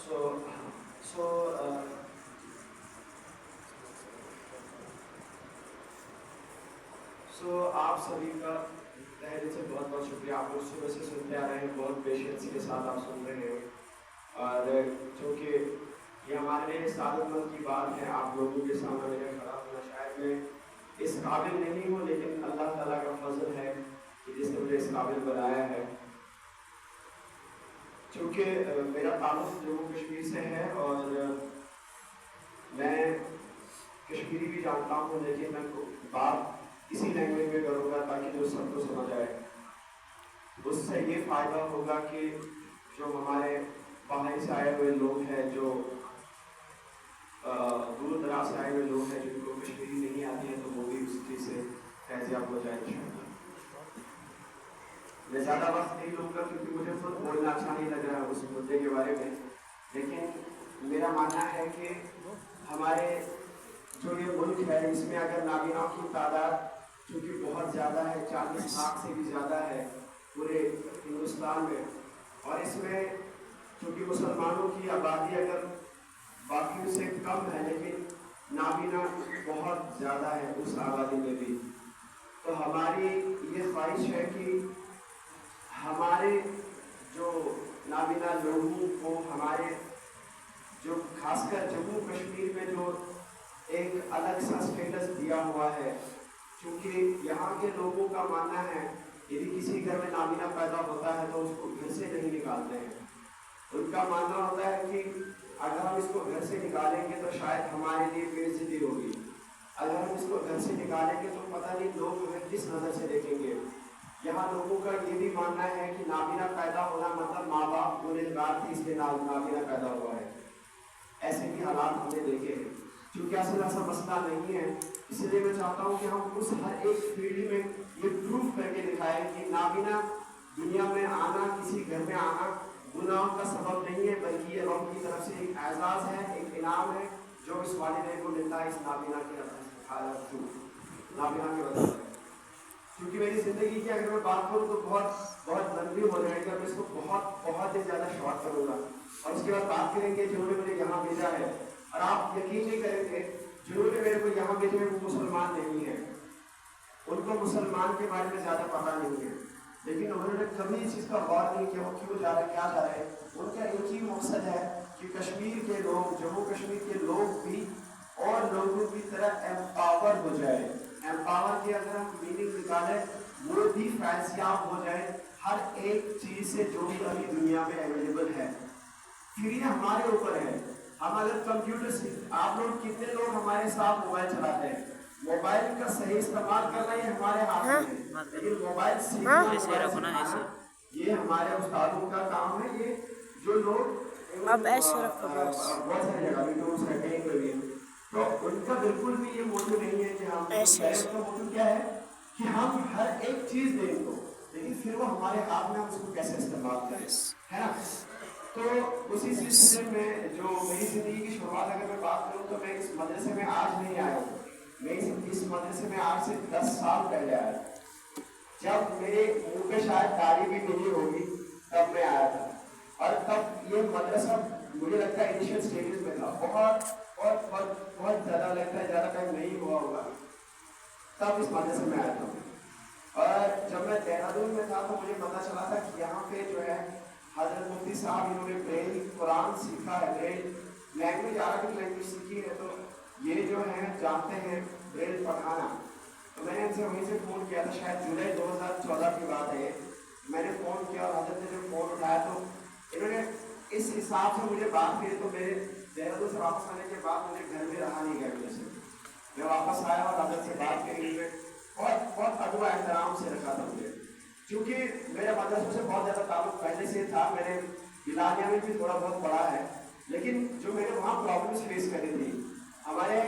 So, so, uh, so آپ سبھی کا تہہ دل سے بہت بہت شکریہ. آپ لوگ صبح سے سنتے آ رہے ہیں, بہت پیشنس کے ساتھ آپ سن رہے ہیں. اور چونکہ یہ ہمارے لیے سعادت مند کی بات ہے آپ لوگوں کے سامنے میرے کھڑا ہونا. شاید میں اس قابل نہیں ہوں, لیکن اللہ تعالیٰ کا فضل ہے کہ جس نے مجھے اس قابل بنایا ہے. چونکہ میرا تعلق جموں کشمیر سے ہے اور میں کشمیری بھی جانتا ہوں, لیکن میں بات اسی لینگویج میں کروں گا تاکہ جو سب کو سمجھ آئے. اس سے یہ فائدہ ہوگا کہ جو ہمارے باہر سے آئے ہوئے لوگ ہیں, جو دور دراز سے آئے ہوئے لوگ ہیں جن کو کشمیری نہیں آتی ہے, تو وہ بھی اس چیز سے فیضیاب ہو جائے انشاءاللہ. میں زیادہ وقت نہیں لوں گا کیونکہ مجھے خود بولنا اچھا نہیں لگ رہا ہے اس مدعے کے بارے میں, لیکن میرا ماننا ہے کہ ہمارے جو یہ ملک ہے اس میں اگر نابیناؤں کی تعداد چونکہ بہت زیادہ ہے, 40 لاکھ سے بھی زیادہ ہے پورے ہندوستان میں, اور اس میں چونکہ مسلمانوں کی آبادی اگر باقیوں سے کم ہے لیکن نابینا بہت زیادہ ہے اس آبادی میں بھی, تو ہماری یہ خواہش ہے کہ ہمارے جو نابینا لوگوں کو, ہمارے جو خاص کر جموں کشمیر میں جو ایک الگ سا اسٹیٹس دیا ہوا ہے, چونکہ یہاں کے لوگوں کا ماننا ہے یدی کسی گھر میں نابینا پیدا ہوتا ہے تو اس کو گھر سے نہیں نکالتے ہیں. ان کا ماننا ہوتا ہے کہ اگر ہم اس کو گھر سے نکالیں گے تو شاید ہمارے لیے بے عزتی ہوگی, اگر ہم اس کو گھر سے نکالیں گے تو پتہ نہیں لوگ ہمیں کس نظر سے دیکھیں گے. یہاں لوگوں کا یہ بھی ماننا ہے کہ نابینا پیدا ہونا مطلب ماں باپ گنہگار تھے اس لیے نابینا پیدا ہوا ہے. ایسے بھی حالات ہم نے دیکھے ہیں. چونکہ اصل ایسا مسئلہ نہیں ہے, اس لیے میں چاہتا ہوں کہ ہم اس ہر ایک فیلڈ میں یہ پروف کر کے دکھائیں کہ نابینا دنیا میں آنا, کسی گھر میں آنا گناہوں کا سبب نہیں ہے, بلکہ یہ رب کی طرف سے ایک اعزاز ہے, ایک انعام ہے جو اس والدین کو ملتا ہے اس نابینا کی وجہ سے. کیونکہ میری زندگی کی اگر میں بات کروں تو بہت لمبی ہو جائے گی, میں اس کو بہت ہی زیادہ شارٹ کروں گا, اور اس کے بعد بات کریں گے جنہوں نے مجھے یہاں بھیجا ہے. اور آپ یقین نہیں کریں گے جنہوں نے میرے کو یہاں بھیجے وہ مسلمان نہیں ہیں, ان کو مسلمان کے بارے میں زیادہ پتہ نہیں ہے, لیکن انہوں نے کبھی اس چیز کا غور نہیں کیا وہ کیوں جا رہا ہے, کیا جا رہا ہے. ان کا ایک ہی مقصد ہے کہ کشمیر کے لوگ, جموں کشمیر کے لوگ بھی اور لوگوں کی طرح ایمپاور ہو جائے. ایمپاور کے اگر ہم میننگ نکالیں وہ بھی فیضیاب ہو جائے ہر ایک چیز سے جو بھی ابھی دنیا میں اویلیبل ہے. فری ہمارے اوپر ہے. ہم اگر کمپیوٹر سے, آپ لوگ کتنے لوگ ہمارے ساتھ موبائل چلاتے ہیں, موبائل کا صحیح استعمال کرنا یہ ہمارے ہاتھ میں ہے, لیکن موبائل سیکھنا, موبائل سکھانا یہ ہمارے استادوں کا کام ہے. یہ جو لوگ اب ایسے رکھو بس, بہت ساری جگہ ویڈیوز ہے کہیں پہ بھی, تو ان کا بالکل بھی یہ موٹو نہیں ہے کہ ہم ایسے کا موٹو کیا ہے کہ ہم ہر ایک چیز دیں ان کو, لیکن پھر وہ ہمارے ہاتھ میں ہم اس کو کیسے استعمال کریں, بس ہے نا. تو اسی بس سلسلے میں جو میری زندگی کی شروعات اگر میں بات کروں تو میں اس مدرسے میں آج نہیں آیا ہوں. میں اس مدرسے میں آج سے 10 سال پہلے آیا. جب میرے منہ پہ شاید داڑھی بھی نہیں ہوگی تب میں آیا تھا, اور تب یہ مدرسہ مجھے لگتا ہے انیشیل سٹیجز میں تھا. بہت زیادہ لگتا ہے, زیادہ ٹائم نہیں ہوا ہوگا تب اس مدرسے میں آیا تھا. اور جب میں دہرادون میں تھا تو مجھے پتا چلا تھا کہ یہاں پہ جو ہے حضرت مفتی صاحب انہوں نے بریل قرآن سیکھا ہے, بریل لینگویج, عربک لینگویج سیکھی ہے, تو یہ جو ہیں جانتے ہیں بریل پڑھانا. تو میں نے ان سے وہیں سے فون کیا تھا, شاید جولائی 2014 کی بات ہے. میں نے فون کیا اور حضرت نے جب فون اٹھایا تو انہوں نے اس حساب سے مجھے بات کی. تو میرے دہرادون سے واپس آنے کے بعد مجھے گھر میں رہا نہیں گیا میرے سے. میں واپس آیا اور حضرت سے بات کری, بہت ادب احترام سے رکھا تھا مجھے, کیونکہ میرا مدرسوں سے بہت زیادہ تعلق پہلے سے تھا. میں نے بلانیہ میں بھی تھوڑا بہت پڑھا ہے, لیکن جو میں نے وہاں پرابلمس فیس کری تھی, ہمارے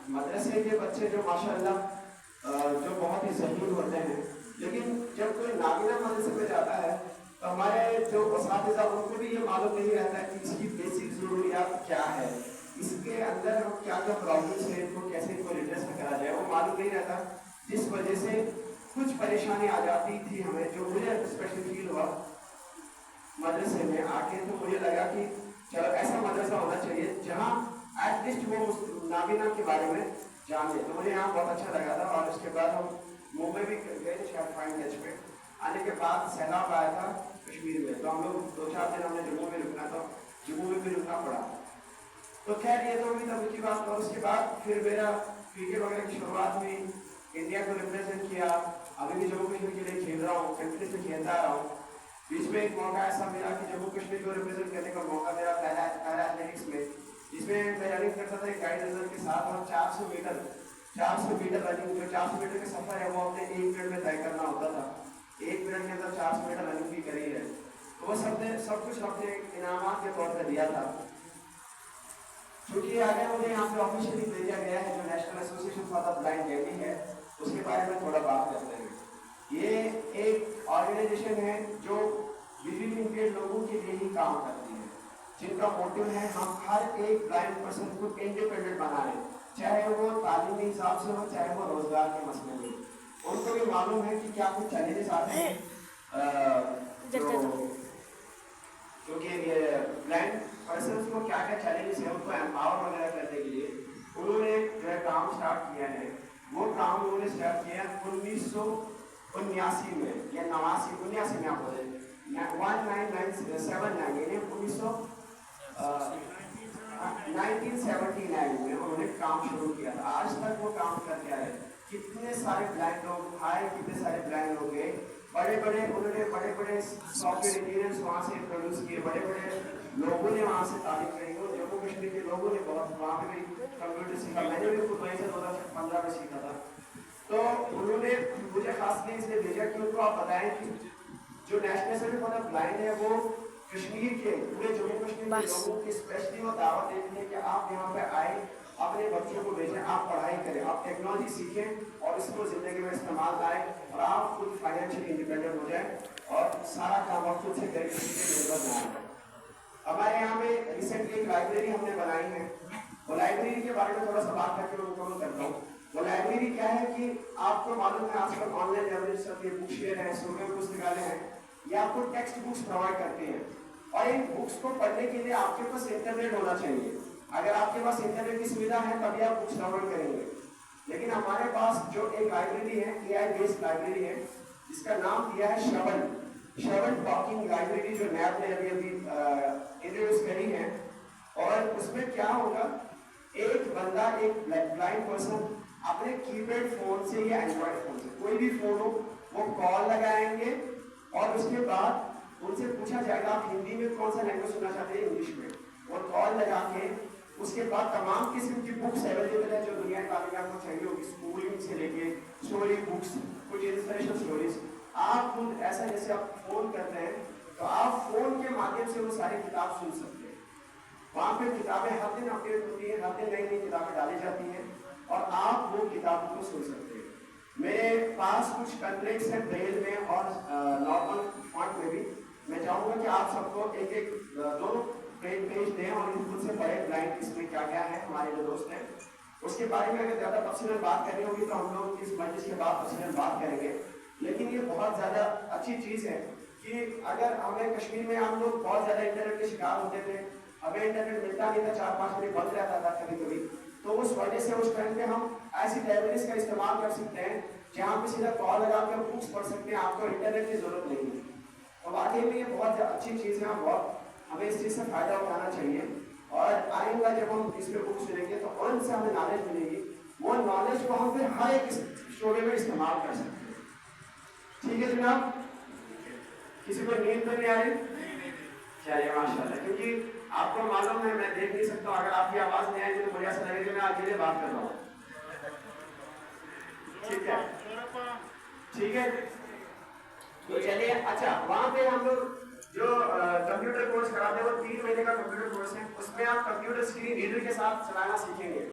مدرسے کے بچے جو ماشاء اللہ جو بہت ہی ذہین ہوتے ہیں, لیکن جب کوئی نابینا مدرسے میں جاتا ہے تو ہمارے جو اساتذہ ان کو بھی یہ معلوم نہیں رہتا ہے کہ اس کی بیسک ضروریات کیا ہے, اس کے اندر ہم کیا پرابلمس ہیں, ان کو کیسے ان کو ریڈریس کرا جائے, وہ معلوم نہیں رہتا. جس وجہ سے कुछ परेशानी आ जाती थी हमें, जो मुझे स्पेशली फील हुआ मदरसे में आके, तो मुझे लगा कि चलो ऐसा मदरसा होना चाहिए जहाँ एटलीस्ट वो नाबीना के बारे में जाने। तो मुझे यहाँ बहुत अच्छा लगा था। और उसके बाद हम मुंबई भी गए थे शेफ फाइन टच पे। आने के बाद सैलाब आया था कश्मीर में, तो हम लोग 2-4 दिन हमने जम्मू में रुकना था, जम्मू में भी रुकना पड़ा। तो खैर ये तो अभी तक की बात। और उसके बाद फिर मेरा क्रिकेट वगैरह की शुरुआत हुई, इंडिया को रिप्रेजेंट किया, अभी भी जम्मू कश्मीर के लिए खेल रहा हूँ, कंट्रीज में खेलता रहा हूँ। बीच में एक मौका ऐसा मिला कि जम्मू कश्मीर को रिप्रेजेंट करने का मौका मेरा पैरा एथलेटिक्स में, जिसमें मैं रनिंग करता था एक गाइड रनर के साथ। और 400 मीटर रनिंग, जो 400 मीटर का सफर है वो अपने 1 मिनट में तय करना होता था। 1 मिनट के अंदर 400 मीटर रनिंग भी करी है। तो वो सब कुछ अपने इनामात के तौर पर दिया था। क्योंकि अगर मुझे यहाँ पे ऑफिशियली भेजा गया है, जो national association for the blind daily है, उसके बारे में थोड़ा बात करते हैं। ये एक ऑर्गेनाइजेशन है जो विजुअली इम्पेयर्ड लोगों के लिए ही काम करती है, जिनका मोटिव है हम हर एक ब्लाइंड पर्सन को इंडिपेंडेंट बनाएं, चाहे वो तालीमी हिसाब से हो, चाहे वो रोजगार के मसले में। उनको भी मालूम है कि क्या कुछ चैलेंजेस आते हैं, क्योंकि ब्लाइंड पर्सन को क्या क्या चैलेंजेस है, उनको एम्पावर वगैरह करने के लिए उन्होंने जो है काम स्टार्ट किया है। वो काम उन्होंने स्टार्ट किया 1979 में या 89 में, आप बोले 1979 में उन्होंने काम शुरू किया था। आज तक वो काम करते आए। कितने सारे ब्लाइंड लोग आए, कितने सारे ब्लाइंड लोग गए, उन्होंने बड़े बड़े सॉफ्टवेयर इंजीनियर्स वहाँ से प्रोड्यूस किए, बड़े बड़े लोगों ने वहाँ से तारीफ करी। और जम्मू कश्मीर के लोगों ने बहुत वहाँ पे भी कंप्यूटर सीखा। मैंने भी खुद वहीं से 2015 में सीखा था। तो उन्होंने मुझे खासकर इसलिए भेजा कि उनको आप बताएं कि जो national centre for the blind है वो कश्मीर के, पूरे जम्मू कश्मीर के लोगों की स्पेशली वो दावत देते हैं कि आप यहाँ पे आए, अपने बच्चों को भेजें, आप पढ़ाई करें, आप टेक्नोलॉजी सीखें और इसको जिंदगी में इस्तेमाल करें, और आप खुद फाइनेंशियली इंडिपेंडेंट हो जाएं और सारा काम आप खुद से करें, किसी पे निर्भर ना हो। हमारे यहाँ में रिसेंटली एक लाइब्रेरी हमने बनाई है। वो लाइब्रेरी के बारे में थोड़ा सा बात करके मैं मुकम्मल करता हूँ। वो लाइब्रेरी क्या है कि आपको मालूम है आजकल ऑनलाइन लाइब्रेरी सब, ये बुक शेयर है, स्टूडेंट पुस्तकालय है, ये आपको टेक्स्ट बुक्स प्रोवाइड करते हैं। और इन बुक्स को पढ़ने के लिए आपके पास इंटरनेट होना चाहिए। अगर आपके पास इंटरनेट की सुविधा है तभी आप बुक्स डाउनलोड करेंगे। लेकिन हमारे पास जो एक लाइब्रेरी है, AI बेस्ड लाइब्रेरी है, जिसका नाम दिया है श्रवण टॉकिंग लाइब्रेरी, जो नैब ने अभी इंट्रोड्यूस करी है। और उसमें क्या होगा, एक बंदा, एक ब्लाइंड पर्सन अपने कीपैड फोन से या एंड्रॉइड फोन से, कोई भी फोन हो, वो कॉल लगाएंगे और उसके बाद उनसे पूछा जाएगा आप हिंदी में कौन सा लैंग्वेज सुनना चाहते हैं, इंग्लिश में। और कॉल लगा के उसके बाद तमाम किस्म की बुक्स अवेलेबल है जो दुनिया के आपको चाहिए होगी, स्कूलिंग से लेके स्टोरी बुक्स, कुछ इंस्पिरेशनल स्टोरीज। आप खुद ऐसा जैसे आप फोन करते हैं तो आप फोन के माध्यम से वो सारी किताब सुन सकते हैं। वहाँ पे किताबें हर दिन अपडेट होती है, हर दिन नई नई किताबें डाली जाती हैं और आप वो किताबों को सुन सकते हैं। मेरे पास कुछ कॉन्ट्रैक्ट्स हैं ब्रेल में और नॉर्मल फॉन्ट में भी। मैं चाहूँगा कि आप सबको एक एक दोनों पेज दें और खुद से पढ़े ब्लाइंड इसमें क्या क्या है। हमारे जो दोस्त हैं उसके बारे में अगर ज़्यादा तफसील बात करनी होगी तो हम लोग इस मजलिस के बाद तफसील बात करेंगे। लेकिन ये बहुत ज़्यादा अच्छी चीज़ है कि अगर हमें कश्मीर में हम लोग बहुत ज़्यादा इंटरनेट के शिकार होते थे, हमें इंटरनेट मिलता नहीं था, 4-5 मिनट बंद रहता था कभी कभी, तो उस वजह से उस टाइम पे हम ऐसी लाइब्रेरीज का इस्तेमाल कर सकते हैं जहाँ पे सीधा कॉल लगा कर बुक्स पढ़ सकते हैं, आपको इंटरनेट की जरूरत नहीं है। तो वाकई में ये बहुत अच्छी चीज़ है, बहुत हमें इस चीज़ से फायदा उठाना चाहिए। और आइंदा जब हम इस पर बुक्स लेंगे तो उनसे हमें नॉलेज मिलेगी, वो नॉलेज को हम फिर हर एक स्टोरी में इस्तेमाल कर सकते हैं। ठीक है जनाब, किसी को नींद तो नहीं आ रही? चलिए माशाल्लाह, क्योंकि आपको मालूम है मैं देख नहीं सकता हूँ, अगर आपकी आवाज़ नहीं आएगी तो मुझे ऐसा लगेगा मैं अकेले बात कर रहा हूँ। ठीक है, ठीक है, तो चलिए। अच्छा, वहाँ पे हम लोग जो कंप्यूटर कोर्स कराते हैं वो 3 महीने का कंप्यूटर कोर्स है, उसमें आप कंप्यूटर स्क्रीन रीडर के साथ चलाना सीखेंगे।